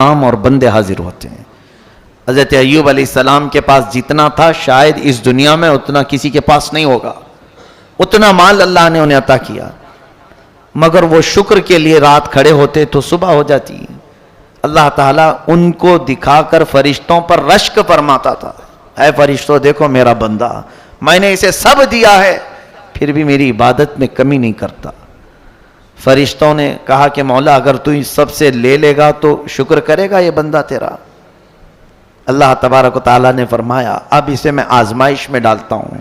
اور بندے حاضر ہوتے ہیں۔ حضرت ایوب علیہ السلام کے پاس جتنا تھا شاید اس دنیا میں اتنا کسی کے پاس نہیں ہوگا، اتنا مال اللہ نے انہیں عطا کیا، مگر وہ شکر کے لیے رات کھڑے ہوتے تو صبح ہو جاتی۔ اللہ تعالیٰ ان کو دکھا کر فرشتوں پر رشک فرماتا تھا، اے فرشتوں دیکھو میرا بندہ، میں نے اسے سب دیا ہے پھر بھی میری عبادت میں کمی نہیں کرتا۔ فرشتوں نے کہا کہ مولا اگر تو اس سب سے لے لے گا تو شکر کرے گا یہ بندہ تیرا؟ اللہ تبارک و تعالیٰ نے فرمایا اب اسے میں آزمائش میں ڈالتا ہوں۔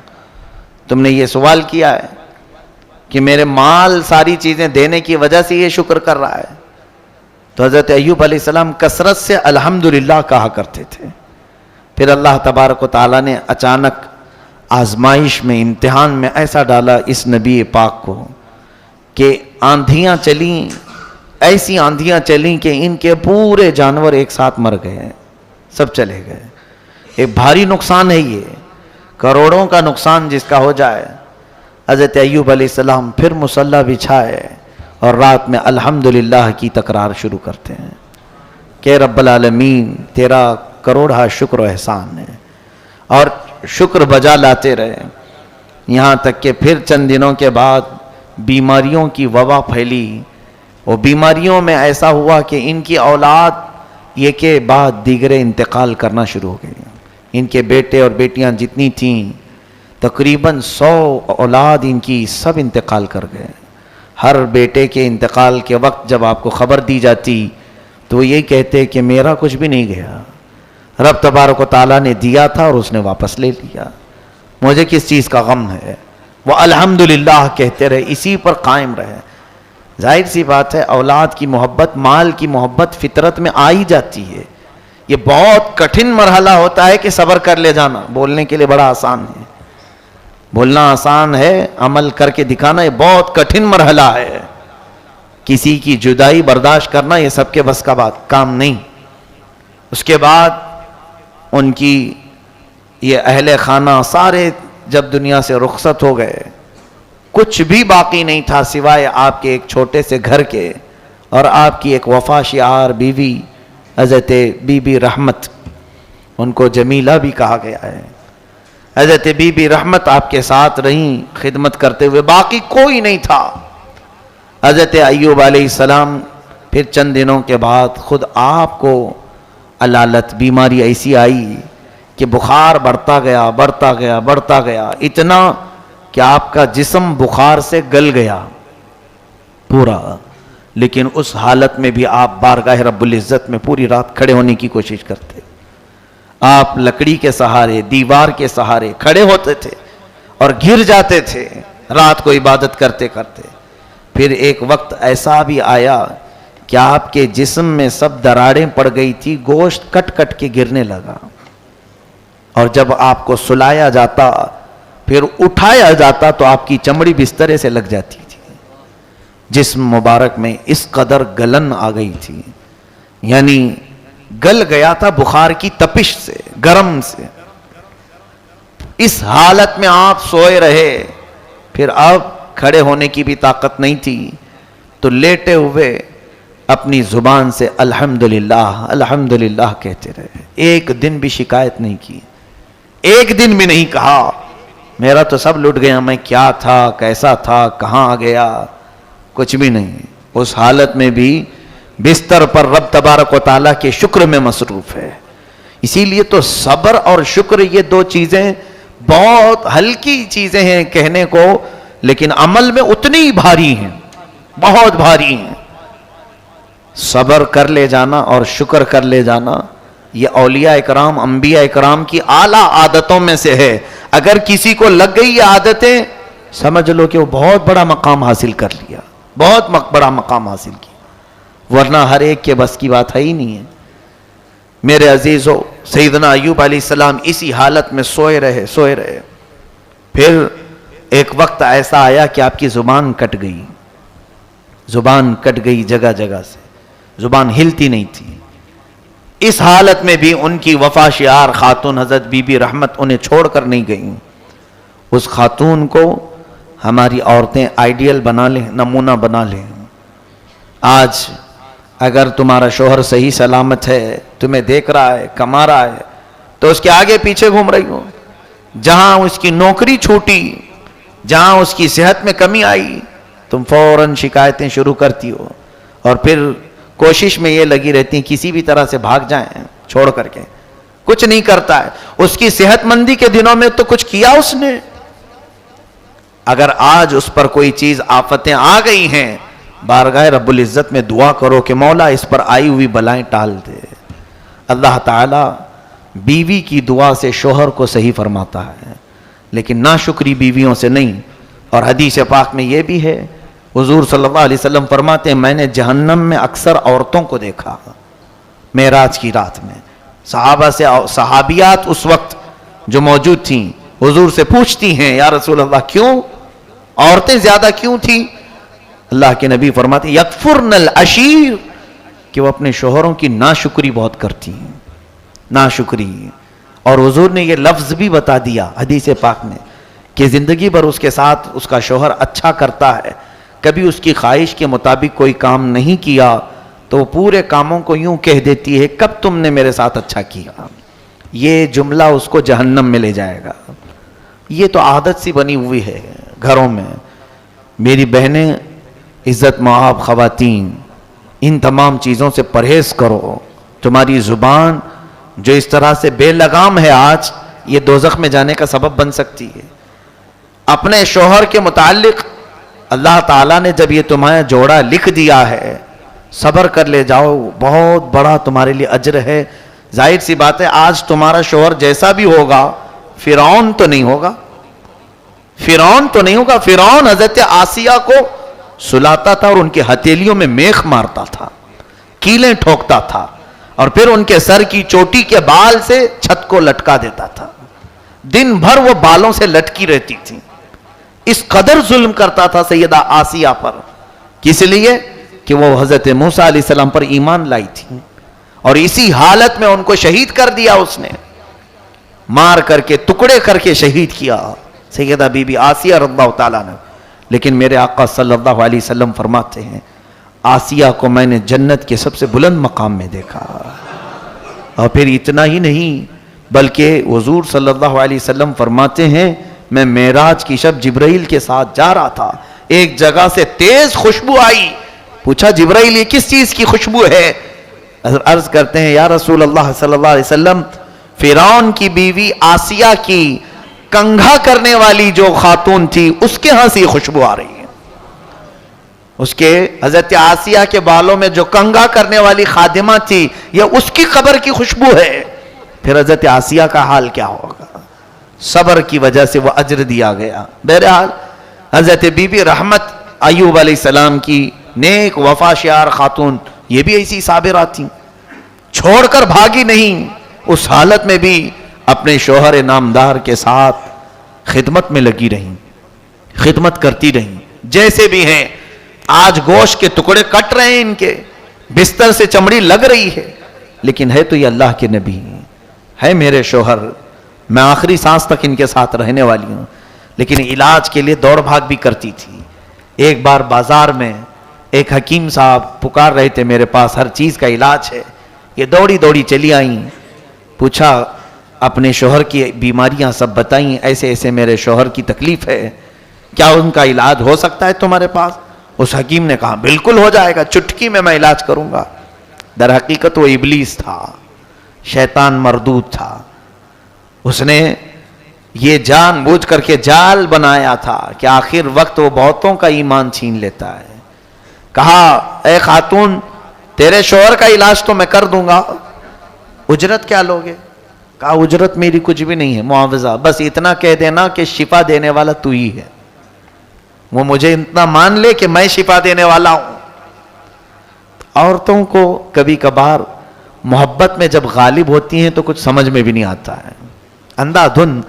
تم نے یہ سوال کیا ہے کہ میرے مال ساری چیزیں دینے کی وجہ سے یہ شکر کر رہا ہے، تو حضرت ایوب علیہ السلام کثرت سے الحمدللہ کہا کرتے تھے۔ پھر اللہ تبارک و تعالیٰ نے اچانک آزمائش میں، امتحان میں ایسا ڈالا اس نبی پاک کو کہ آندھیاں چلیں، ایسی آندھیاں چلیں کہ ان کے پورے جانور ایک ساتھ مر گئے، سب چلے گئے۔ ایک بھاری نقصان ہے، یہ کروڑوں کا نقصان جس کا ہو جائے۔ حضرت ایوب علیہ السلام پھر مصلی بچھائے اور رات میں الحمدللہ کی تکرار شروع کرتے ہیں کہ رب العالمین تیرا کروڑا شکر و احسان ہے، اور شکر بجا لاتے رہے، یہاں تک کہ پھر چند دنوں کے بعد بیماریوں کی وبا پھیلی۔ وہ بیماریوں میں ایسا ہوا کہ ان کی اولاد یہ کے بعد دیگرے انتقال کرنا شروع ہو گئی۔ ان کے بیٹے اور بیٹیاں جتنی تھیں تقریباً 100 اولاد ان کی سب انتقال کر گئے۔ ہر بیٹے کے انتقال کے وقت جب آپ کو خبر دی جاتی تو وہ یہی کہتے کہ میرا کچھ بھی نہیں گیا، رب تبارک و تعالیٰ نے دیا تھا اور اس نے واپس لے لیا، مجھے کس چیز کا غم ہے۔ وہ الحمدللہ کہتے رہے، اسی پر قائم رہے۔ ظاہر سی بات ہے اولاد کی محبت، مال کی محبت فطرت میں آ ہی جاتی ہے۔ یہ بہت کٹھن مرحلہ ہوتا ہے کہ صبر کر لے جانا، بولنے کے لیے بڑا آسان ہے، بولنا آسان ہے، عمل کر کے دکھانا یہ بہت کٹھن مرحلہ ہے۔ کسی کی جدائی برداشت کرنا یہ سب کے بس کا کام نہیں۔ اس کے بعد ان کی یہ اہل خانہ سارے جب دنیا سے رخصت ہو گئے، کچھ بھی باقی نہیں تھا سوائے آپ کے ایک چھوٹے سے گھر کے اور آپ کی ایک وفا شعار بیوی حضرت بی بی رحمت، ان کو جمیلہ بھی کہا گیا ہے۔ حضرت بی بی رحمت آپ کے ساتھ رہیں خدمت کرتے ہوئے، باقی کوئی نہیں تھا۔ حضرت ایوب علیہ السلام پھر چند دنوں کے بعد خود آپ کو علالت بیماری ایسی آئی کہ بخار بڑھتا گیا بڑھتا گیا بڑھتا گیا، اتنا کہ آپ کا جسم بخار سے گل گیا پورا، لیکن اس حالت میں بھی آپ بارگاہ رب العزت میں پوری رات کھڑے ہونے کی کوشش کرتے۔ آپ لکڑی کے سہارے، دیوار کے سہارے کھڑے ہوتے تھے اور گر جاتے تھے رات کو عبادت کرتے کرتے۔ پھر ایک وقت ایسا بھی آیا کہ آپ کے جسم میں سب دراڑیں پڑ گئی تھی، گوشت کٹ کٹ کے گرنے لگا، اور جب آپ کو سلایا جاتا پھر اٹھایا جاتا تو آپ کی چمڑی بسترے سے لگ جاتی تھی۔ جسم مبارک میں اس قدر گلن آ گئی تھی، یعنی گل گیا تھا بخار کی تپش سے، گرم سے۔ اس حالت میں آپ سوئے رہے، پھر اب کھڑے ہونے کی بھی طاقت نہیں تھی، تو لیٹے ہوئے اپنی زبان سے الحمدللہ الحمدللہ کہتے رہے، ایک دن بھی شکایت نہیں کی، ایک دن بھی نہیں کہا میرا تو سب لٹ گیا، میں کیا تھا، کیسا تھا، کہاں آ گیا، کچھ بھی نہیں۔ اس حالت میں بھی بستر پر رب تبارک و تعالیٰ کے شکر میں مصروف ہے۔ اسی لیے تو صبر اور شکر یہ دو چیزیں بہت ہلکی چیزیں ہیں کہنے کو، لیکن عمل میں اتنی ہی بھاری ہیں، بہت بھاری ہیں۔ صبر کر لے جانا اور شکر کر لے جانا یہ اولیاء اکرام، انبیاء اکرام کی اعلیٰ عادتوں میں سے ہے۔ اگر کسی کو لگ گئی یہ عادتیں، سمجھ لو کہ وہ بہت بڑا مقام حاصل کر لیا، بہت بڑا مقام حاصل کیا، ورنہ ہر ایک کے بس کی بات ہے ہی نہیں ہے۔ میرے عزیزو، سیدنا ایوب علیہ السلام اسی حالت میں سوئے رہے سوئے رہے۔ پھر ایک وقت ایسا آیا کہ آپ کی زبان کٹ گئی، زبان کٹ گئی جگہ جگہ سے، زبان ہلتی نہیں تھی۔ اس حالت میں بھی ان کی وفا شعار خاتون حضرت بی بی رحمت انہیں چھوڑ کر نہیں گئیں۔ اس خاتون کو ہماری عورتیں آئیڈیل بنا لیں، نمونہ بنا لیں۔ آج اگر تمہارا شوہر صحیح سلامت ہے، تمہیں دیکھ رہا ہے، کما رہا ہے، تو اس کے آگے پیچھے گھوم رہی ہو. جہاں اس کی نوکری چھوٹی، جہاں اس کی صحت میں کمی آئی، تم فوراً شکایتیں شروع کرتی ہو، اور پھر کوشش میں یہ لگی رہتی ہیں کسی بھی طرح سے بھاگ جائیں چھوڑ کر کے. کچھ نہیں کرتا ہے. اس کی صحت مندی کے دنوں میں تو کچھ کیا اس نے. اگر آج اس پر کوئی چیز آفتیں آ گئی ہیں، بارگاہ رب العزت میں دعا کرو کہ مولا اس پر آئی ہوئی بلائیں ٹال دے. اللہ تعالی بیوی کی دعا سے شوہر کو صحیح فرماتا ہے، لیکن ناشکری بیویوں سے نہیں. اور حدیث پاک میں یہ بھی ہے، حضور صلی اللہ علیہ وسلم فرماتے ہیں میں نے جہنم میں اکثر عورتوں کو دیکھا معراج کی رات میں. صحابہ سے صحابیات اس وقت جو موجود تھیں حضور سے پوچھتی ہیں یا رسول اللہ کیوں عورتیں زیادہ کیوں تھیں؟ اللہ کے نبی فرماتے ہیں یکفرن العشیر، کہ وہ اپنے شوہروں کی ناشکری بہت کرتی ہیں. ناشکری. اور حضور نے یہ لفظ بھی بتا دیا حدیث پاک میں کہ زندگی بھر اس کے ساتھ اس کا شوہر اچھا کرتا ہے، کبھی اس کی خواہش کے مطابق کوئی کام نہیں کیا تو وہ پورے کاموں کو یوں کہہ دیتی ہے کب تم نے میرے ساتھ اچھا کیا. یہ جملہ اس کو جہنم میں لے جائے گا. یہ تو عادت سی بنی ہوئی ہے گھروں میں. میری بہنیں، عزت مآب خواتین، ان تمام چیزوں سے پرہیز کرو. تمہاری زبان جو اس طرح سے بے لگام ہے آج، یہ دوزخ میں جانے کا سبب بن سکتی ہے. اپنے شوہر کے متعلق اللہ تعالیٰ نے جب یہ تمہارا جوڑا لکھ دیا ہے، صبر کر لے جاؤ، بہت بڑا تمہارے لیے اجر ہے. ظاہر سی بات ہے آج تمہارا شوہر جیسا بھی ہوگا فرعون تو نہیں ہوگا. فرعون تو نہیں ہوگا. فرعون حضرت آسیہ کو سلاتا تھا اور ان کی ہتھیلیوں میں میخ مارتا تھا، کیلیں ٹھوکتا تھا، اور پھر ان کے سر کی چوٹی کے بال سے چھت کو لٹکا دیتا تھا. دن بھر وہ بالوں سے لٹکی رہتی تھی. اس قدر ظلم کرتا تھا سیدہ آسیہ پر. کس لیے؟ کہ وہ حضرت موسیٰ علیہ السلام پر ایمان لائی تھی، اور اسی حالت میں ان کو شہید کر دیا. اس نے مار کر کے ٹکڑے کر کے شہید کیا سیدہ بی بی آسیہ رضی اللہ تعالیٰ نے. لیکن میرے آقا صلی اللہ علیہ وسلم فرماتے ہیں آسیہ کو میں نے جنت کے سب سے بلند مقام میں دیکھا. اور پھر اتنا ہی نہیں بلکہ حضور صلی اللہ علیہ وسلم فرماتے ہیں میں معراج کی شب جبرائیل کے ساتھ جا رہا تھا، ایک جگہ سے تیز خوشبو آئی. پوچھا جبرائیل یہ کس چیز کی خوشبو ہے؟ عرض کرتے ہیں یا رسول اللہ صلی اللہ علیہ وسلم فرعون کی بیوی آسیہ کی کنگھا کرنے والی جو خاتون تھی اس کے ہاں سے خوشبو آ رہی ہے. اس کے حضرت آسیہ کے بالوں میں جو کنگھا کرنے والی خادمہ تھی یہ اس کی قبر کی خوشبو ہے. پھر حضرت آسیہ کا حال کیا ہوگا؟ صبر کی وجہ سے وہ اجر دیا گیا. بہرحال حضرت بی بی رحمت ایوب علیہ السلام کی نیک وفا شیار خاتون یہ بھی ایسی صابرہ تھیں، چھوڑ کر بھاگی نہیں. اس حالت میں بھی اپنے شوہر نامدار کے ساتھ خدمت میں لگی رہیں، خدمت کرتی رہیں. جیسے بھی ہیں آج گوشت کے ٹکڑے کٹ رہے ہیں، ان کے بستر سے چمڑی لگ رہی ہے، لیکن ہے تو یہ اللہ کے نبی ہے میرے شوہر، میں آخری سانس تک ان کے ساتھ رہنے والی ہوں. لیکن علاج کے لیے دوڑ بھاگ بھی کرتی تھی. ایک بار بازار میں ایک حکیم صاحب پکار رہے تھے میرے پاس، ہر چیز کا علاج ہے. یہ دوڑی دوڑی چلی آئیں. پوچھا اپنے شوہر کی بیماریاں سب بتائیں، ایسے ایسے میرے شوہر کی تکلیف ہے، کیا ان کا علاج ہو سکتا ہے تمہارے پاس؟ اس حکیم نے کہا بالکل ہو جائے گا، چٹکی میں علاج کروں گا. در حقیقت وہ ابلیس تھا، شیطان مردود تھا. اس نے یہ جان بوجھ کر کے جال بنایا تھا کہ آخر وقت وہ بہتوں کا ایمان چھین لیتا ہے. کہا اے خاتون تیرے شوہر کا علاج تو میں کر دوں گا، اجرت کیا لوگے؟ کہا اجرت میری کچھ بھی نہیں ہے، معاوضہ بس اتنا کہہ دینا کہ شفا دینے والا تو ہی ہے. وہ مجھے اتنا مان لے کہ میں شفا دینے والا ہوں. عورتوں کو کبھی کبھار محبت میں جب غالب ہوتی ہیں تو کچھ سمجھ میں بھی نہیں آتا ہے. اندھا دھن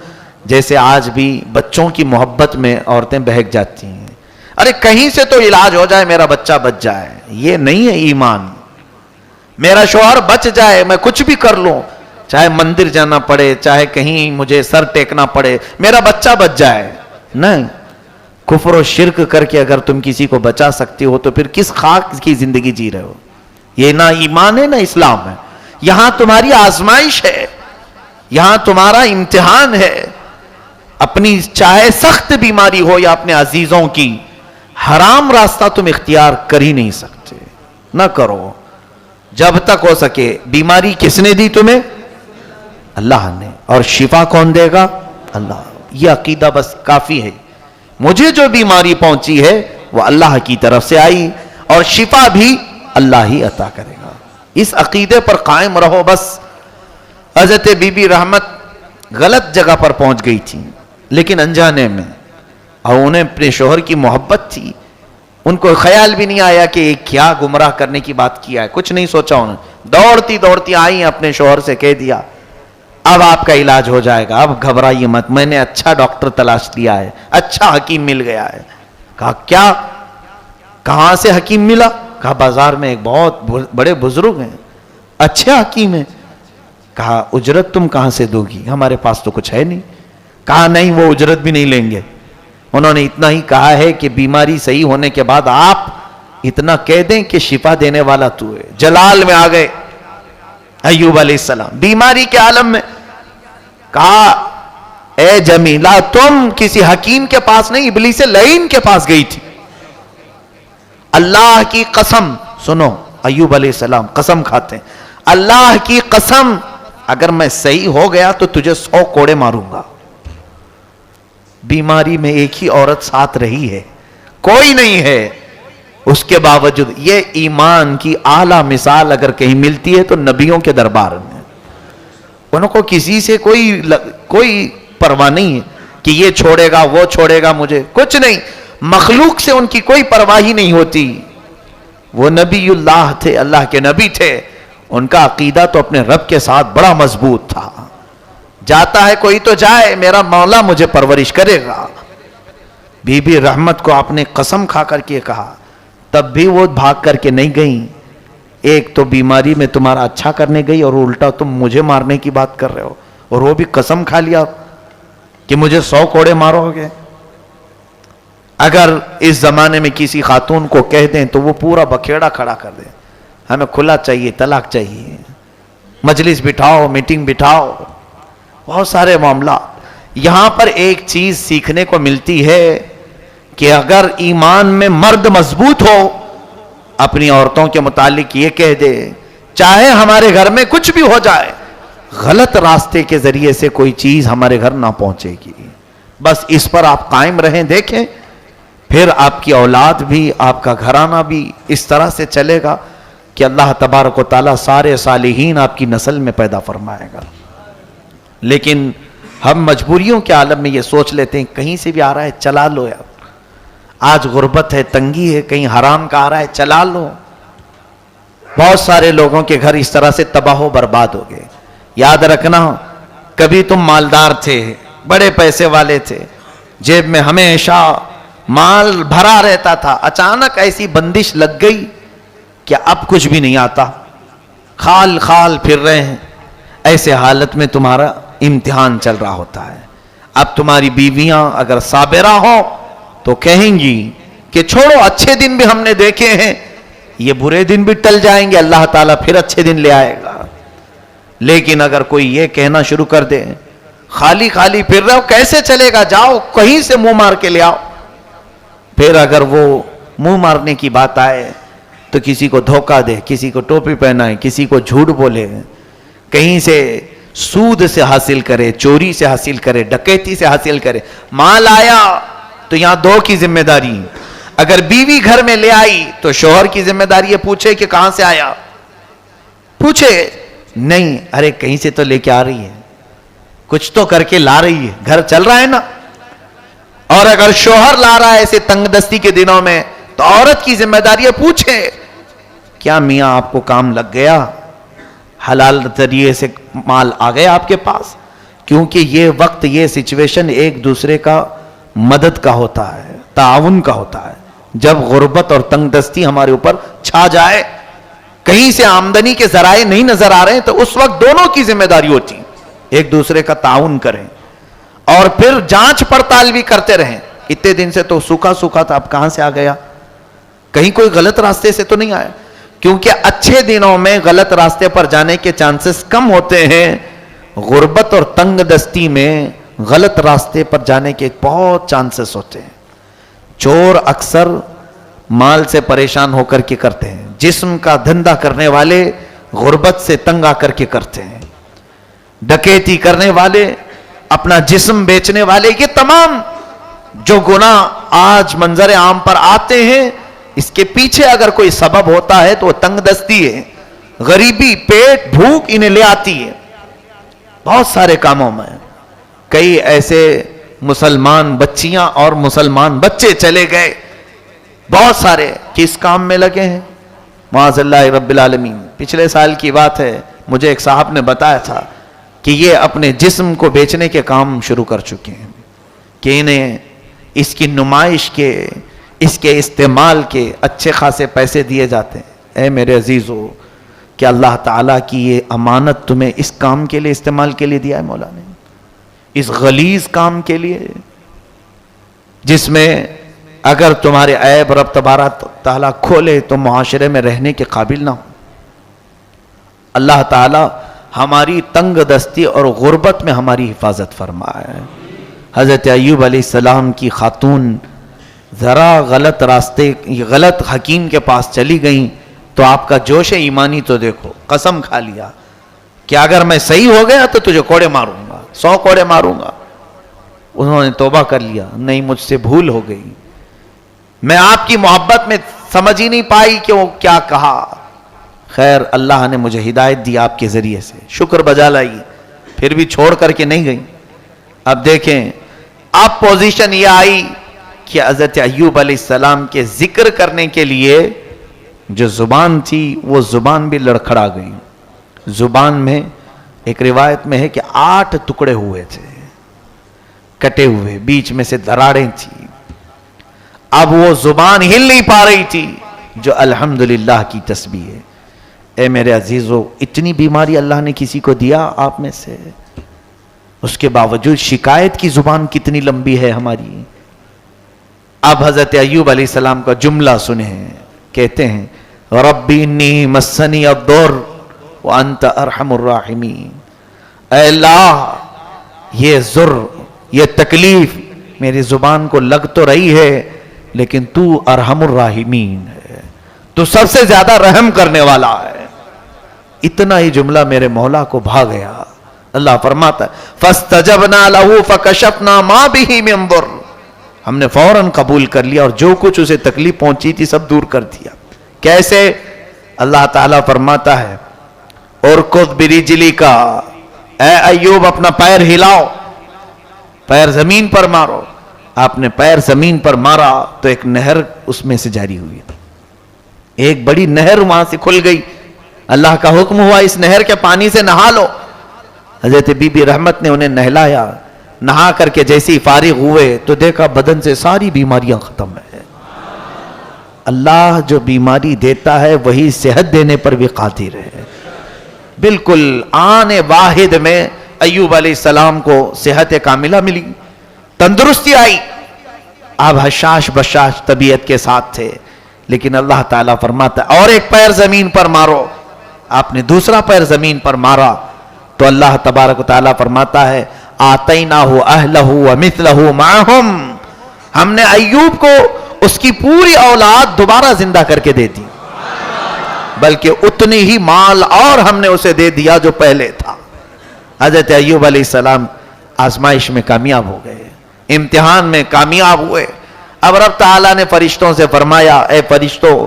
جیسے آج بھی بچوں کی محبت میں عورتیں بہک جاتی ہیں. ارے کہیں سے تو علاج ہو جائے، میرا بچہ بچ جائے. یہ نہیں ہے ایمان. میرا شوہر بچ جائے، میں کچھ بھی کر لوں، چاہے مندر جانا پڑے، چاہے کہیں مجھے سر ٹیکنا پڑے، میرا بچہ بچ جائے. نہیں، کفر و شرک کر کے اگر تم کسی کو بچا سکتی ہو تو پھر کس خاک کی زندگی جی رہے ہو؟ یہ نہ ایمان ہے نہ اسلام ہے. یہاں تمہاری آزمائش ہے, یہاں تمہارا امتحان ہے. اپنی چاہے سخت بیماری ہو یا اپنے عزیزوں کی, حرام راستہ تم اختیار کر ہی نہیں سکتے, نہ کرو جب تک ہو سکے. بیماری کس نے دی تمہیں؟ اللہ نے. اور شفا کون دے گا؟ اللہ. یہ عقیدہ بس کافی ہے. مجھے جو بیماری پہنچی ہے وہ اللہ کی طرف سے آئی, اور شفا بھی اللہ ہی عطا کرے گا. اس عقیدے پر قائم رہو بس. حضرت بی بی رحمت غلط جگہ پر پہنچ گئی تھی لیکن انجانے میں, اور انہیں اپنے شوہر کی محبت تھی. ان کو خیال بھی نہیں آیا کہ یہ کیا گمراہ کرنے کی بات کیا ہے, کچھ نہیں سوچا انہوں نے. دوڑتی دوڑتی آئی, اپنے شوہر سے کہہ دیا اب آپ کا علاج ہو جائے گا, اب گھبرائیے مت, میں نے اچھا ڈاکٹر تلاش لیا ہے, اچھا حکیم مل گیا ہے. کہا کیا؟ کہاں سے حکیم ملا؟ کہا بازار میں ایک بہت بڑے بزرگ ہیں, اچھے حکیم ہیں. کہا اجرت تم کہاں سے دو گی؟ ہمارے پاس تو کچھ ہے نہیں. کہا نہیں, وہ اجرت بھی نہیں لیں گے. انہوں نے اتنا ہی کہا ہے کہ بیماری صحیح ہونے کے بعد آپ اتنا کہہ دیں کہ شفا دینے والا تو ہے. جلال میں آ گئے ایوب علیہ السلام بیماری کے عالم میں. کہا اے جمیلہ تم کسی حکیم کے پاس نہیں, ابلیس لعین کے پاس گئی تھی. اللہ کی قسم, سنو ایوب علیہ السلام قسم کھاتے ہیں, اللہ کی قسم اگر میں صحیح ہو گیا تو تجھے 100 کوڑے ماروں گا. بیماری میں ایک ہی عورت ساتھ رہی ہے, کوئی نہیں ہے. اس کے باوجود یہ ایمان کی اعلیٰ مثال اگر کہیں ملتی ہے تو نبیوں کے دربار میں. انہوں کو کسی سے کوئی پرواہ نہیں ہے کہ یہ چھوڑے گا وہ چھوڑے گا, مجھے کچھ نہیں. مخلوق سے ان کی کوئی پرواہ ہی نہیں ہوتی. وہ نبی اللہ تھے, اللہ کے نبی تھے. ان کا عقیدہ تو اپنے رب کے ساتھ بڑا مضبوط تھا. جاتا ہے کوئی تو جائے, میرا مولا مجھے پرورش کرے گا. بی بی رحمت کو آپ نے قسم کھا کر کے کہا, تب بھی وہ بھاگ کر کے نہیں گئیں. ایک تو بیماری میں تمہارا اچھا کرنے گئی اور الٹا تم مجھے مارنے کی بات کر رہے ہو, اور وہ بھی قسم کھا لیا کہ مجھے 100 کوڑے مارو گے. اگر اس زمانے میں کسی خاتون کو کہہ دیں تو وہ پورا بکھیڑا کھڑا کر دیں, ہمیں کھلا چاہیے, طلاق چاہیے, مجلس بٹھاؤ, میٹنگ بٹھاؤ, بہت سارے معاملات. یہاں پر ایک چیز سیکھنے کو ملتی ہے کہ اگر ایمان میں مرد مضبوط ہو, اپنی عورتوں کے متعلق یہ کہہ دے چاہے ہمارے گھر میں کچھ بھی ہو جائے, غلط راستے کے ذریعے سے کوئی چیز ہمارے گھر نہ پہنچے گی. بس اس پر آپ قائم رہیں, دیکھیں پھر آپ کی اولاد بھی, آپ کا گھرانہ بھی اس طرح سے چلے گا کہ اللہ تبارک و تعالیٰ سارے صالحین آپ کی نسل میں پیدا فرمائے گا. لیکن ہم مجبوریوں کے عالم میں یہ سوچ لیتے ہیں کہیں سے بھی آ رہا ہے چلا لو یار, آج غربت ہے, تنگی ہے, کہیں حرام کا آ رہا ہے چلا لو. بہت سارے لوگوں کے گھر اس طرح سے تباہ و برباد ہو گئے. یاد رکھنا, کبھی تم مالدار تھے, بڑے پیسے والے تھے, جیب میں ہمیشہ مال بھرا رہتا تھا, اچانک ایسی بندش لگ گئی کہ اب کچھ بھی نہیں آتا, خال خال پھر رہے ہیں. ایسے حالت میں تمہارا امتحان چل رہا ہوتا ہے. اب تمہاری بیویاں اگر صابرہ ہوں تو کہیں گی کہ چھوڑو, اچھے دن بھی ہم نے دیکھے ہیں, یہ برے دن بھی ٹل جائیں گے, اللہ تعالیٰ پھر اچھے دن لے آئے گا. لیکن اگر کوئی یہ کہنا شروع کر دے خالی خالی پھر رہے ہو, کیسے چلے گا, جاؤ کہیں سے منہ مار کے لے آؤ. پھر اگر وہ منہ مارنے کی بات آئے تو کسی کو دھوکہ دے, کسی کو ٹوپی پہنائے, کسی کو جھوٹ بولے, کہیں سے سود سے حاصل کرے, چوری سے حاصل کرے, ڈکیتی سے حاصل کرے. مال آیا تو یہاں 2 کی ذمہ داری, اگر بیوی گھر میں لے آئی تو شوہر کی ذمہ داری ہے پوچھے کہ کہاں سے آیا, پوچھے نہیں, ارے کہیں سے تو لے کے آ رہی ہے, کچھ تو کر کے لا رہی ہے, گھر چل رہا ہے نا. اور اگر شوہر لا رہا ہے ایسے تنگ دستی کے دنوں میں تو عورت کی ذمہ داری ہے پوچھے کیا میاں آپ کو کام لگ گیا, حلال ذریعے سے مال آ گیا آپ کے پاس. کیونکہ یہ وقت, یہ سچویشن ایک دوسرے کا مدد کا ہوتا ہے, تعاون کا ہوتا ہے. جب غربت اور تنگ دستی ہمارے اوپر چھا جائے, کہیں سے آمدنی کے ذرائع نہیں نظر آ رہے ہیں, تو اس وقت دونوں کی ذمہ داری ہوتی ہے ایک دوسرے کا تعاون کریں, اور پھر جانچ پڑتال بھی کرتے رہیں. اتنے دن سے تو سوکھا سوکھا تھا, اب کہاں سے آ گیا, کہیں کوئی غلط راستے سے تو نہیں آیا. کیونکہ اچھے دنوں میں غلط راستے پر جانے کے چانسز کم ہوتے ہیں، غربت اور تنگ دستی میں غلط راستے پر جانے کے بہت چانسز ہوتے ہیں۔ چور اکثر مال سے پریشان ہو کر کے کرتے ہیں، جسم کا دھندا کرنے والے غربت سے تنگ آ کر کے کرتے ہیں، ڈکیتی کرنے والے، اپنا جسم بیچنے والے، یہ تمام جو گناہ آج منظر عام پر آتے ہیں، اس کے پیچھے اگر کوئی سبب ہوتا ہے تو وہ تنگ دستی ہے، غریبی، پیٹ، بھوک انہیں لے آتی ہے۔ بہت سارے کاموں میں کئی ایسے مسلمان بچیاں اور مسلمان بچے چلے گئے، بہت سارے کس کام میں لگے ہیں، معاذ اللہ رب العالمین۔ پچھلے سال کی بات ہے، مجھے ایک صاحب نے بتایا تھا کہ یہ اپنے جسم کو بیچنے کے کام شروع کر چکے ہیں، کہ انہیں اس کی نمائش کے، اس کے استعمال کے اچھے خاصے پیسے دیے جاتے ہیں۔ اے میرے عزیزو، کہ اللہ تعالیٰ کی یہ امانت تمہیں اس کام کے لیے استعمال کے لیے دیا ہے مولا نے، اس غلیظ کام کے لیے، جس میں اگر تمہارے عیب رب تبارک تعالیٰ کھولے تو معاشرے میں رہنے کے قابل نہ ہو۔ اللہ تعالیٰ ہماری تنگ دستی اور غربت میں ہماری حفاظت فرمائے۔ حضرت ایوب علیہ السلام کی خاتون ذرا غلط راستے، غلط حکیم کے پاس چلی گئیں تو آپ کا جوش ایمانی تو دیکھو، قسم کھا لیا کہ اگر میں صحیح ہو گیا تو تجھے کوڑے ماروں گا، 100 کوڑے ماروں گا۔ انہوں نے توبہ کر لیا، نہیں مجھ سے بھول ہو گئی، میں آپ کی محبت میں سمجھ ہی نہیں پائی کہ وہ کیا کہا۔ خیر اللہ نے مجھے ہدایت دی آپ کے ذریعے سے، شکر بجا لائی، پھر بھی چھوڑ کر کے نہیں گئی۔ اب دیکھیں، اب پوزیشن یہ آئی کہ حضرت ایوب علیہ السلام کے ذکر کرنے کے لیے جو زبان تھی وہ زبان بھی لڑکھڑا گئی۔ زبان میں ایک روایت میں ہے کہ 8 ٹکڑے ہوئے تھے، کٹے ہوئے، بیچ میں سے دراڑیں تھی۔ اب وہ زبان ہل نہیں پا رہی تھی، جو الحمدللہ کی تسبیح ہے۔ اے میرے عزیزو، اتنی بیماری اللہ نے کسی کو دیا آپ میں سے، اس کے باوجود شکایت کی زبان کتنی لمبی ہے ہماری۔ اب حضرت ایوب علیہ السلام کا جملہ سنیں، کہتے ہیں ربی انی مسنی الضر وانت ارحم الراحمین۔ اے اللہ، یہ ضر، یہ تکلیف میری زبان کو لگ تو رہی ہے، لیکن تو ارحم الراحمین ہے، تو سب سے زیادہ رحم کرنے والا ہے۔ اتنا ہی جملہ میرے مولا کو بھا گیا۔ اللہ فرماتا ہے فَاسْتَجَبْنَا لَهُ فَكَشَفْنَا مَا بِهِ مِنْ ضُرٍّ، ہم نے فوراً قبول کر لیا اور جو کچھ اسے تکلیف پہنچی تھی سب دور کر دیا۔ کیسے؟ اللہ تعالیٰ فرماتا ہے اُرْكُضْ بِرِجْلِكَ، اے ایوب اپنا پیر ہلاؤ، پیر زمین پر مارو۔ آپ نے پیر زمین پر مارا تو ایک نہر اس میں سے جاری ہوئی، ایک بڑی نہر وہاں سے کھل گئی۔ اللہ کا حکم ہوا اس نہر کے پانی سے نہا لو۔ حضرت بی بی رحمت نے انہیں نہلایا، نہا کر کے جیسی فارغ ہوئے تو دیکھا بدن سے ساری بیماریاں ختم ہیں۔ اللہ جو بیماری دیتا ہے وہی صحت دینے پر بھی قادر ہے۔ بالکل آن واحد میں ایوب علیہ السلام کو صحت کاملہ ملی، تندرستی آئی۔ آپ حشاش بشاش طبیعت کے ساتھ تھے، لیکن اللہ تعالیٰ فرماتا ہے اور ایک پیر زمین پر مارو۔ آپ نے دوسرا پیر زمین پر مارا تو اللہ تبارک و تعالیٰ فرماتا ہے آتیناہ اہلہ ومثلہ معہم، ہم نے ایوب کو اس کی پوری اولاد دوبارہ زندہ کر کے دے دی، بلکہ اتنی ہی مال اور ہم نے اسے دے دیا جو پہلے تھا۔ حضرت ایوب علیہ السلام آزمائش میں کامیاب ہو گئے، امتحان میں کامیاب ہوئے۔ اب رب تعالیٰ نے فرشتوں سے فرمایا اے فرشتوں،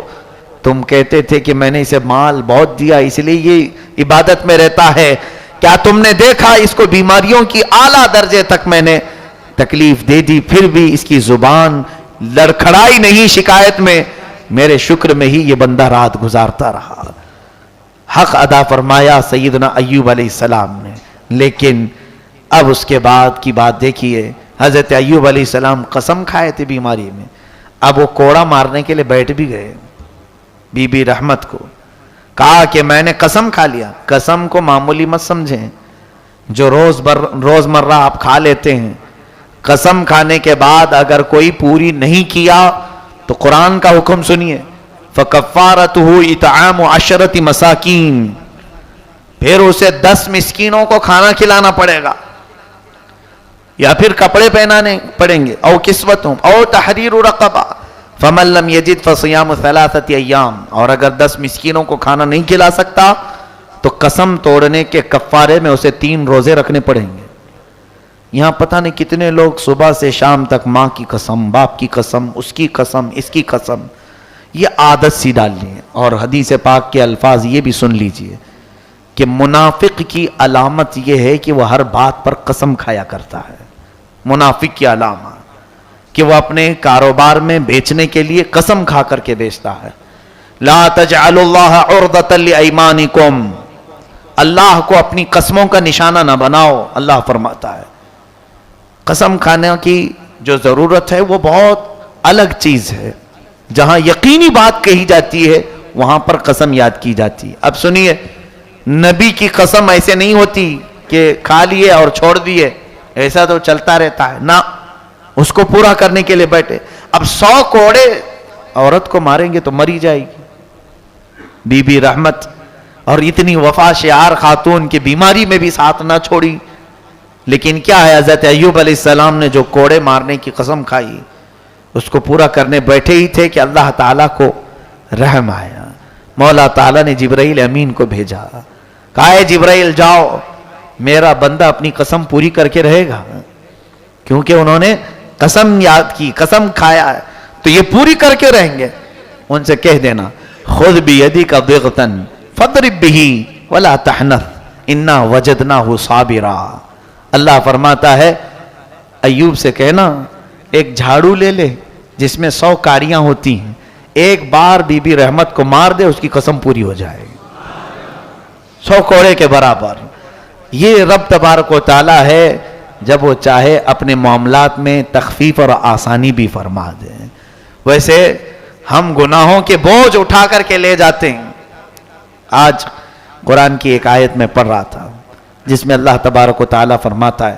تم کہتے تھے کہ میں نے اسے مال بہت دیا اس لیے یہ عبادت میں رہتا ہے، کیا تم نے دیکھا اس کو بیماریوں کی اعلیٰ درجے تک میں نے تکلیف دے دی، پھر بھی اس کی زبان لڑکھڑائی نہیں شکایت میں، میرے شکر میں ہی یہ بندہ رات گزارتا رہا۔ حق ادا فرمایا سیدنا ایوب علیہ السلام نے۔ لیکن اب اس کے بعد کی بات دیکھیے، حضرت ایوب علیہ السلام قسم کھائے تھے بیماری میں، اب وہ کوڑا مارنے کے لیے بیٹھ بھی گئے۔ بی بی رحمت کو کہا کہ میں نے قسم کھا لیا۔ قسم کو معمولی مت سمجھیں، جو روز مرہ آپ کھا لیتے ہیں، قسم کھانے کے بعد اگر کوئی پوری نہیں کیا تو قرآن کا حکم سنیے فَكَفَّارَتُهُ إِطْعَامُ عَشْرَةِ مَسَاكِينَ، پھر اسے 10 مسکینوں کو کھانا کھلانا پڑے گا، یا پھر کپڑے پہنانے پڑیں گے، او کسوتہم او تحریر رقبہ، فَمَن لَّمْ يَجِدْ فَصِيَامُ 3 أَيَّامٍ، اور اگر 10 مسکینوں کو کھانا نہیں کھلا سکتا تو قسم توڑنے کے کفارے میں اسے 3 روزے رکھنے پڑیں گے۔ یہاں پتہ نہیں کتنے لوگ صبح سے شام تک ماں کی قسم، باپ کی قسم، اس کی قسم، اس کی قسم، یہ عادت سی ڈال لی ہے۔ اور حدیث پاک کے الفاظ یہ بھی سن لیجئے کہ منافق کی علامت یہ ہے کہ وہ ہر بات پر قسم کھایا کرتا ہے۔ منافق کی علامت کہ وہ اپنے کاروبار میں بیچنے کے لیے قسم کھا کر کے بیچتا ہے۔ لا تجعلوا اللہ عرضۃ لایمانکم، اللہ کو اپنی قسموں کا نشانہ نہ بناؤ، اللہ فرماتا ہے۔ قسم کھانے کی جو ضرورت ہے وہ بہت الگ چیز ہے، جہاں یقینی بات کہی جاتی ہے وہاں پر قسم یاد کی جاتی ہے۔ اب سنیے، نبی کی قسم ایسے نہیں ہوتی کہ کھا لیے اور چھوڑ دیے، ایسا تو چلتا رہتا ہے، نہ، اس کو پورا کرنے کے لیے بیٹھے۔ اب 100 کوڑے عورت کو ماریں گے تو مری جائے گی۔ بی بی رحمت اور اتنی وفا شعار خاتون کی بیماری میں بھی ساتھ نہ چھوڑی، لیکن کیا ہے، حضرت ایوب علیہ السلام نے جو کوڑے مارنے کی قسم کھائی اس کو پورا کرنے بیٹھے ہی تھے کہ اللہ تعالیٰ کو رحم آیا۔ مولا تعالیٰ نے جبرائیل امین کو بھیجا، کہا ہے جبرائیل جاؤ، میرا بندہ اپنی قسم پوری کر کے رہے گا، کیونکہ انہوں نے قسم یاد کی، قسم کھایا ہے تو یہ پوری کر کے رہیں گے۔ ان سے کہہ دینا خذ بیدک ضغطا فاضرب بہ ولا تحنث انا وجدناہ صابرا۔ اللہ فرماتا ہے ایوب سے کہنا ایک جھاڑو لے لے جس میں 100 کاریاں ہوتی ہیں، ایک بار بی بی رحمت کو مار دے، اس کی قسم پوری ہو جائے گی 100 کوڑے کے برابر۔ یہ رب تبارک و تعالی ہے، جب وہ چاہے اپنے معاملات میں تخفیف اور آسانی بھی فرما دے۔ ویسے ہم گناہوں کے بوجھ اٹھا کر کے لے جاتے ہیں۔ آج قرآن کی ایک آیت میں پڑھ رہا تھا جس میں اللہ تبارک و تعالی فرماتا ہے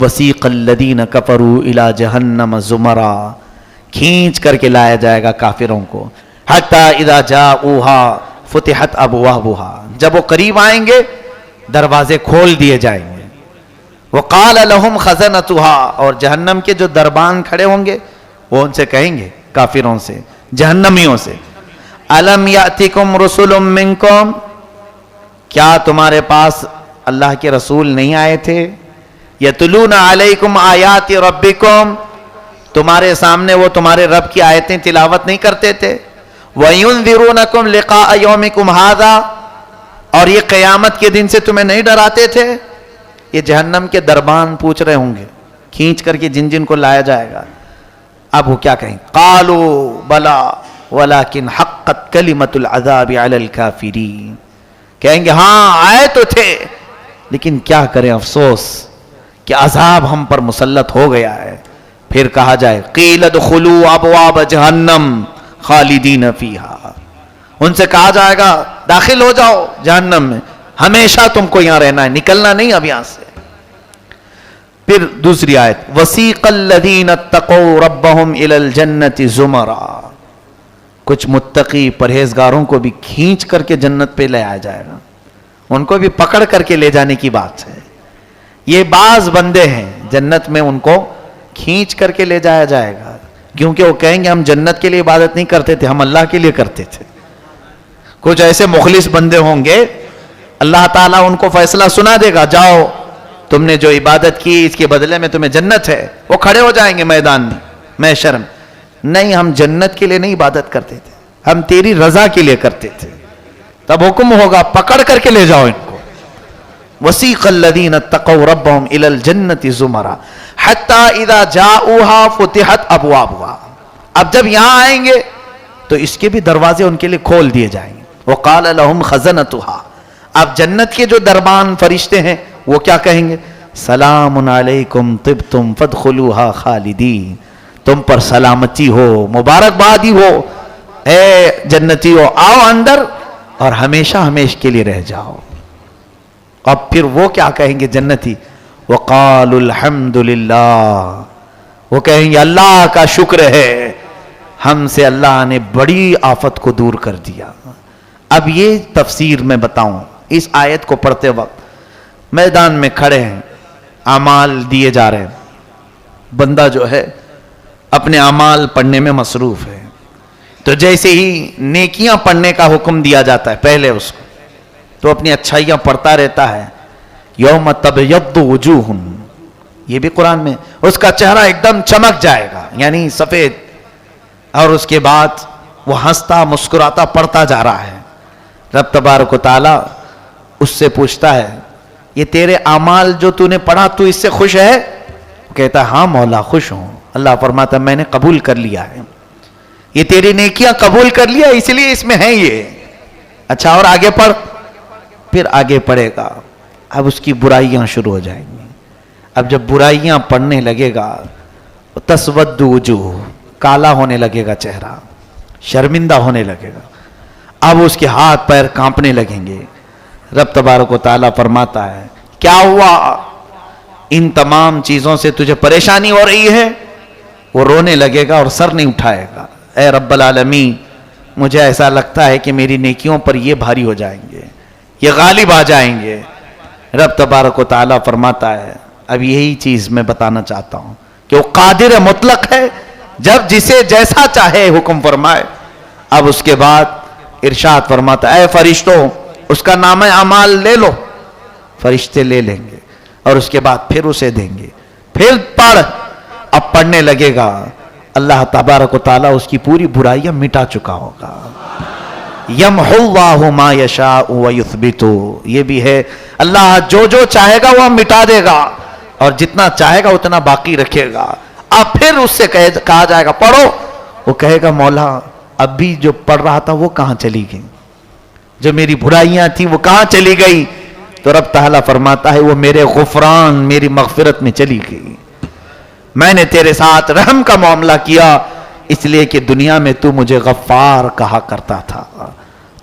وَسِيقَ الَّذِينَ كَفَرُوا إِلَى جَهَنَّمَ زُمَرًا، کھینچ کر کے لایا جائے گا کافروں کو، حَتَّى إِذَا جَاءُوهَا فُتِحَتْ أَبْوَابُهَا، جب وہ قریب آئیں گے دروازے کھول دیے جائیں گے، وَقَالَ لَهُمْ خَزَنَتُهَا، اور جہنم کے جو دربان کھڑے ہوں گے وہ ان سے کہیں گے، کافروں سے، جہنمیوں سے، أَلَمْ يَأْتِكُمْ رُسُلٌ مِّنْكُمْ، کیا تمہارے پاس اللہ کے رسول نہیں آئے تھے؟ یتلون علیکم آیات ربکم، تمہارے سامنے وہ تمہارے رب کی آیتیں تلاوت نہیں کرتے تھے؟ وینذرونکم لقاء یومکم ھذا، اور یہ قیامت کے دن سے تمہیں نہیں ڈراتے تھے؟ یہ جہنم کے دربان پوچھ رہے ہوں گے، کھینچ کر کے جن جن کو لایا جائے گا۔ اب وہ کیا کہیں؟ قالوا بلا ولکن حقت کلمۃ العذاب علی الکافرین، کہیں گے ہاں آئے تو تھے لیکن کیا کریں، افسوس کہ عذاب ہم پر مسلط ہو گیا ہے۔ پھر کہا جائے قیل ادخلوا ابواب جہنم خالدین فیہا، ان سے کہا جائے گا داخل ہو جاؤ جہنم میں، ہمیشہ تم کو یہاں رہنا ہے، نکلنا نہیں اب یہاں سے۔ پھر دوسری آیت وسیق الذین اتقوا ربهم الی الجنۃ زمرا، کچھ متقی پرہیزگاروں کو بھی کھینچ کر کے جنت پہ لے آیا جائے گا، ان کو بھی پکڑ کر کے لے جانے کی بات ہے۔ یہ بعض بندے ہیں جنت میں ان کو کھینچ کر کے لے جایا جائے گا، کیونکہ وہ کہیں گے ہم جنت کے لیے عبادت نہیں کرتے تھے، ہم اللہ کے لیے کرتے تھے۔ کچھ ایسے مخلص بندے ہوں گے، اللہ تعالیٰ ان کو فیصلہ سنا دے گا جاؤ تم نے جو عبادت کی اس کے بدلے میں تمہیں جنت ہے، وہ کھڑے ہو جائیں گے میدان میں محشر میں، نہیں ہم جنت کے لیے نہیں عبادت کرتے تھے، ہم تیری رضا کے لیے کرتے تھے۔ تب حکم ہوگا پکڑ کر کے لے جاؤ ان کو۔ وسیق الذین اتقوا ربهم الی الجنۃ زمرا حتی اذا جاءوها فتحت ابوابها، اب جب یہاں آئیں گے تو اس کے بھی دروازے ان کے لیے کھول دیے جائیں گے۔ وقال لهم خزنتها، اب جنت کے جو دربان فرشتے ہیں وہ کیا کہیں گے؟ سلام علیکم طبتم فادخلوها خالدین، تم پر سلامتی ہو، مبارکبادی ہو، اے جنتی ہو، آؤ اندر اور ہمیشہ ہمیشہ کے لیے رہ جاؤ۔ اب پھر وہ کیا کہیں گے جنتی؟ وقالوا الحمدللہ، وہ کہیں گے اللہ کا شکر ہے، ہم سے اللہ نے بڑی آفت کو دور کر دیا۔ اب یہ تفسیر میں بتاؤں، اس آیت کو پڑھتے وقت میدان میں کھڑے ہیں، اعمال دیے جا رہے ہیں، بندہ جو ہے اپنے اعمال پڑھنے میں مصروف ہے، تو جیسے ہی نیکیاں پڑھنے کا حکم دیا جاتا ہے پہلے اس کو، تو اپنی اچھائیاں پڑھتا رہتا ہے۔ یوم تبیض وجوہ، یہ بھی قرآن میں، اس کا چہرہ ایک دم چمک جائے گا، یعنی سفید، اور اس کے بعد وہ ہنستا مسکراتا پڑھتا جا رہا ہے۔ رب تبارک و تعالی اس سے پوچھتا ہے، یہ تیرے اعمال جو تو نے پڑھا تو اس سے خوش ہے؟ وہ کہتا ہے ہاں مولا خوش ہوں۔ اللہ فرماتا ہے میں نے قبول کر لیا ہے، یہ تیری نیکیاں قبول کر لیا، اس لیے اس میں ہے یہ۔ اچھا اور آگے پڑھ، پھر آگے پڑھے گا، اب اس کی برائیاں شروع ہو جائیں گی۔ اب جب برائیاں پڑھنے لگے گا، تسود وجوہ، کالا ہونے لگے گا چہرہ، شرمندہ ہونے لگے گا، اب اس کے ہاتھ پیر کانپنے لگیں گے۔ رب تبارک و تعالیٰ فرماتا ہے کیا ہوا؟ ان تمام چیزوں سے تجھے پریشانی ہو رہی ہے؟ وہ رونے لگے گا اور سر نہیں اٹھائے گا، اے رب العالمین مجھے ایسا لگتا ہے کہ میری نیکیوں پر یہ بھاری ہو جائیں گے، یہ غالب آ جائیں گے۔ رب تبارک و تعالیٰ فرماتا ہے اب یہی چیز میں بتانا چاہتا ہوں کہ وہ قادر مطلق ہے، جب جسے جیسا چاہے حکم فرمائے۔ اب اس کے بعد ارشاد فرماتا ہے اے فرشتوں اس کا نامہ اعمال لے لو، فرشتے لے لیں گے اور اس کے بعد پھر اسے دیں گے، پھر پڑھ، اب پڑھنے لگے گا، اللہ تبارک و تعالیٰ اس کی پوری برائیاں مٹا چکا ہوگا۔ یمحو اللہ ما یشاء ویثبت، یہ بھی ہے اللہ جو جو چاہے گا وہ مٹا دے گا اور جتنا چاہے گا اتنا باقی رکھے گا۔ اب پھر اس سے کہا جائے گا پڑھو، وہ کہے گا مولا اب بھی جو پڑھ رہا تھا وہ کہاں چلی گئی، جو میری برائیاں تھی وہ کہاں چلی گئی؟ تو رب تعالیٰ فرماتا ہے وہ میرے غفران، میری مغفرت میں چلی گئی، میں نے تیرے ساتھ رحم کا معاملہ کیا، اس لیے کہ دنیا میں تو مجھے غفار کہا کرتا تھا،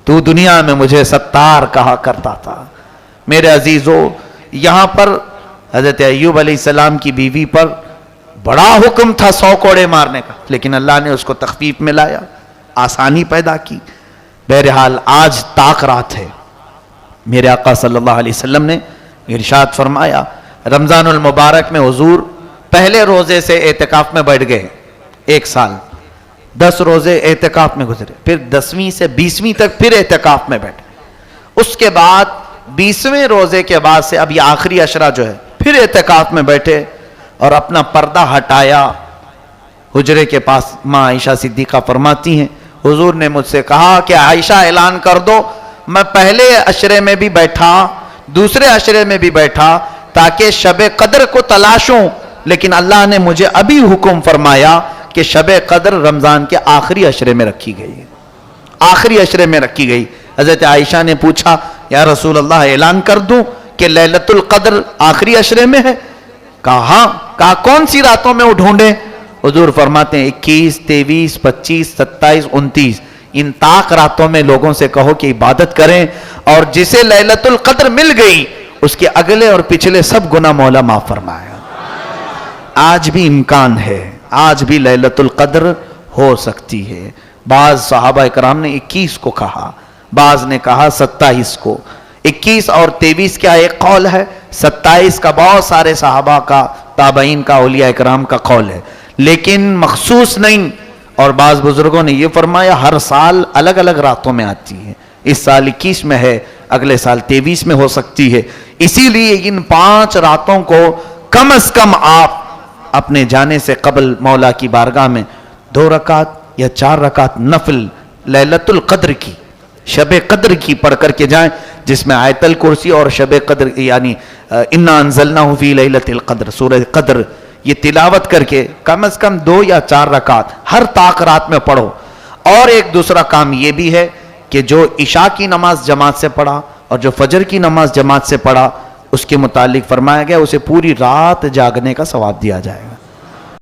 تو دنیا میں مجھے ستار کہا کرتا تھا۔ میرے عزیزو یہاں پر حضرت ایوب علیہ السلام کی بیوی پر بڑا حکم تھا 100 کوڑے مارنے کا، لیکن اللہ نے اس کو تخفیف میں لایا، آسانی پیدا کی۔ بہرحال آج طاق رات ہے، میرے آقا صلی اللہ علیہ وسلم نے ارشاد فرمایا رمضان المبارک میں حضور پہلے روزے سے اعتکاف میں بیٹھ گئے، 1 سال 10 روزے اعتکاف میں گزرے، پھر 10ویں سے 20ویں تک پھر اعتکاف میں بیٹھے، اس کے بعد 20ویں روزے کے بعد سے اب یہ آخری عشرہ جو ہے پھر اعتکاف میں بیٹھے اور اپنا پردہ ہٹایا حجرے کے پاس۔ ماں عائشہ صدیقہ فرماتی ہیں حضور نے مجھ سے کہا کہ عائشہ اعلان کر دو میں پہلے عشرے میں بھی بیٹھا دوسرے عشرے میں بھی بیٹھا تاکہ شب قدر کو تلاشوں، لیکن اللہ نے مجھے ابھی حکم فرمایا کہ شب قدر رمضان کے آخری عشرے میں رکھی گئی، آخری عشرے میں رکھی گئی۔ حضرت عائشہ نے پوچھا یا رسول اللہ اعلان کر دوں کہ لیلۃ القدر آخری عشرے میں ہے؟ کہا ہاں۔ کہا کون سی راتوں میں وہ ڈھونڈیں؟ حضور فرماتے ہیں 21 23 25 27 29 ان طاق راتوں میں لوگوں سے کہو کہ عبادت کریں، اور جسے لیلۃ القدر مل گئی اس کے اگلے اور پچھلے سب گناہ مولا معاف فرمایا۔ آج بھی امکان ہے، آج بھی لیلۃ القدر ہو سکتی ہے۔ بعض صحابہ کرام نے 21 کو کہا، بعض نے کہا 27 کو۔ 21 اور 23 کا ایک قول ہے، 27 کا بہت سارے صحابہ کا، تابعین کا، اولیاء کرام کا قول ہے، لیکن مخصوص نہیں۔ اور بعض بزرگوں نے یہ فرمایا ہر سال الگ الگ راتوں میں آتی ہے، اس سال 21 میں ہے، اگلے سال 23 میں ہو سکتی ہے۔ اسی لیے ان 5 راتوں کو کم از کم آپ اپنے جانے سے قبل مولا کی بارگاہ میں 2 رکعت یا 4 رکعت نفل لیلۃ القدر کی، شب قدر کی پڑھ کر کے جائیں، جس میں آیت الکرسی اور شب قدر یعنی انا انزلناہ فی لیلۃ القدر، سورہ قدر، یہ تلاوت کر کے کم از کم 2 یا 4 رکعت ہر طاق رات میں پڑھو۔ اور ایک دوسرا کام یہ بھی ہے کہ جو عشاء کی نماز جماعت سے پڑھا اور جو فجر کی نماز جماعت سے پڑھا، اس کے متعلق فرمایا گیا اسے پوری رات جاگنے کا ثواب دیا جائے گا۔